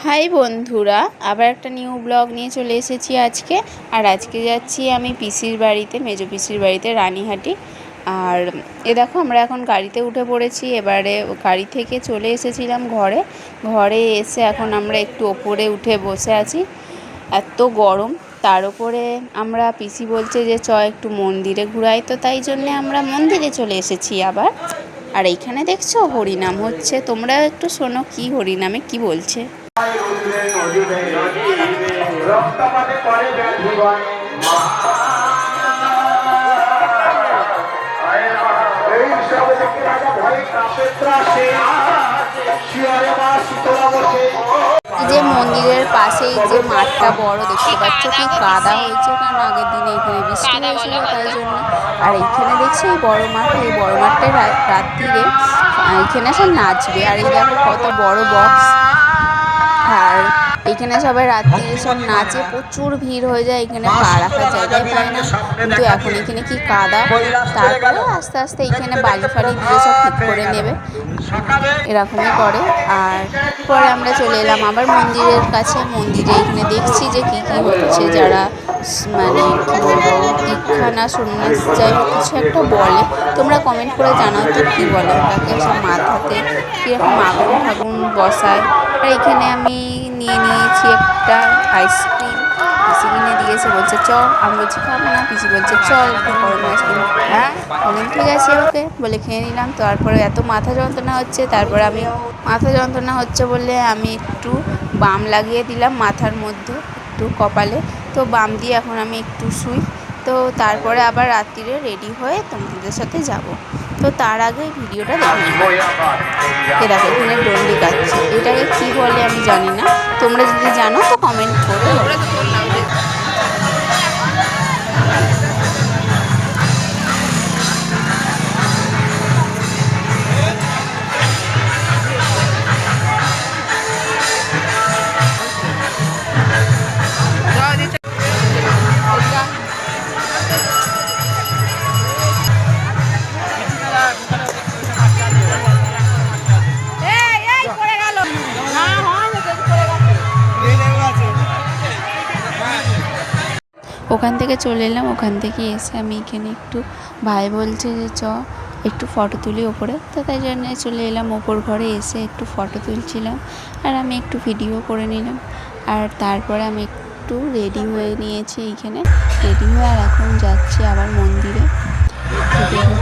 High বন্ধুরা, আবার একটা নিউ ব্লগ নিয়ে চলে এসেছি আজকে। আর আজকে যাচ্ছি আমি পিসির বাড়িতে, মেজো পিসির বাড়িতে, রানীহাটি। আর দেখো আমরা এখন গাড়িতে উঠে পড়েছি। এবারে গাড়ি থেকে চলে এসেছিলাম ঘরে এসে এখন আমরা একটু ওপরে উঠে বসে আছি। এত গরম, তার উপরে আমরা পিসি বলছে যে একটু মন্দিরে ঘুরাই, তো তাই জন্যে আমরা মন্দিরে চলে এসেছি আবার। আর এইখানে দেখছো হরিনাম হচ্ছে, তোমরা একটু শোনো কি হরিনামে কি বলছে। রক্তপাতে করে ব্যাধিবন এই সব দেখে রাজা ভয়ে কাঁপে ত্রাসে শিয়রে মা শীতলা বসে। যে মন্দিরের পাশেই যে মাঠটা বড় দেখতে পাচ্ছ, কি কাদা হয়েছে, কারণ আগের দিনে এখানে বৃষ্টি হয়েছিল তাই জন্য। আর এইখানে দেখছি এই বড় মাঠটায় রাত্রিরে এখানে সব নাচবে। আর এই দেখো কত বড় বক্স। আর এখানে সবাই রাত্রিরে সব নাচে, প্রচুর ভিড় হয়ে যায়, এখানে পা রাখার জায়গায় পায় না। কিন্তু এখন এখানে কি কাদা, তারপরে আস্তে আস্তে এখানে বালি ফালি দিয়ে সব ঠিক করে নেবে, এরকমই করে। আর পরে আমরা চলে এলাম আবার মন্দিরের কাছে। মন্দিরে এখানে দেখছি যে কি কি হচ্ছে, যারা মানে কি বলবো দীক্ষা না সন্ন্যাস যাই হোক কিছু একটা বলে, তোমরা কমেন্ট করে জানাও তো কী বলে ওটাকে। সব মাথাতে কীরকম আগুন ফাগুন বসায়। আর এখানে আমি নিয়ে নিয়েছি একটা আইসক্রিম, পিসি কিনে দিয়েছে, বলছে আমি বলছি খাবো না, পিসি বলছে একটু গরম আইসক্রিম। হ্যাঁ বললাম ঠিক আছে ওকে বলে খেয়ে নিলাম। তারপরে এত মাথা যন্ত্রণা হচ্ছে, তারপরে আমি মাথা যন্ত্রণা হচ্ছে বলে আমি একটু বাম লাগিয়ে দিলাম মাথার মধ্যে, একটু কপালে। তো বাম দিয়ে এখন আমি একটু শুই। তো তারপরে আবার রাত্রিরে রেডি হয়ে তোমাদের সাথে যাব। তো তার আগে ভিডিওটা দেখে দেখো এখানে ডন্ডি কাটছে, এটাকে কি বলে আমি জানি না, তোমরা যদি জানো তো কমেন্ট করো। ওখান থেকে চলে এলাম, ওখান থেকে এসে আমি এখানে একটু ভাই বলছে যে একটু ফটো তুলি ওপরে, তো তাই জন্য চলে এলাম ওপর ঘরে। এসে একটু ফটো তুলছিলাম আর আমি একটু ভিডিও করে নিলাম। আর তারপরে আমি একটু রেডি হয়ে নিয়েছি, এইখানে রেডি হয়ে আর এখন যাচ্ছি আবার মন্দিরে।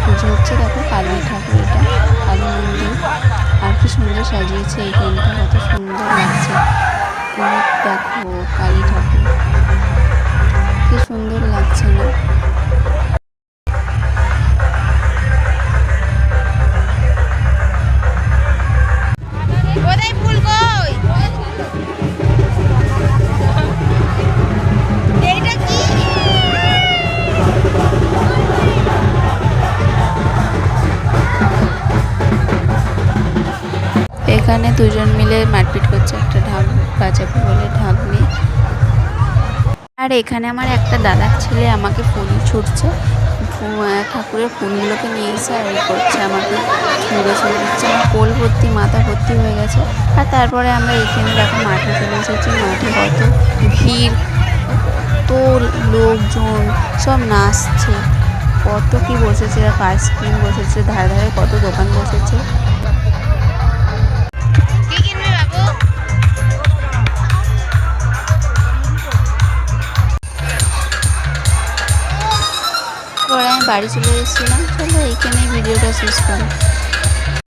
পুজো হচ্ছে, দেখো কালী ঠাকুর, এটা কালী মন্দির। আর কি সুন্দর সাজিয়েছে এইখানটা, কত সুন্দর লাগছে। দেখো কালী ঠাকুর কি সুন্দর লাগছে না? এখানে দুজন মিলে মারপিট করছে, একটা ঢাক বাজাবে বলে ঢাক নিয়ে। আর এখানে আমার একটা দাদার ছেলে আমাকে ফুল ছুটছে, ঠাকুরের ফুলগুলোকে নিয়ে এসে আর করছে, আমাকে ছুঁড়ে দিচ্ছে। আমার কোল ভর্তি মাথা ভর্তি হয়ে গেছে। আর তারপরে আমরা এখানে দেখো মাঠে চলে এসেছি। মাঠে কত ভিড়, কত লোকজন, সব নাচছে, কত কি বসেছে, আইসক্রিম বসেছে, ধারে ধারে কত দোকান বসেছে। পরে আমি বাড়ি চলে এসেছিলাম। চলো এইখানেই ভিডিওটা শেষ করি।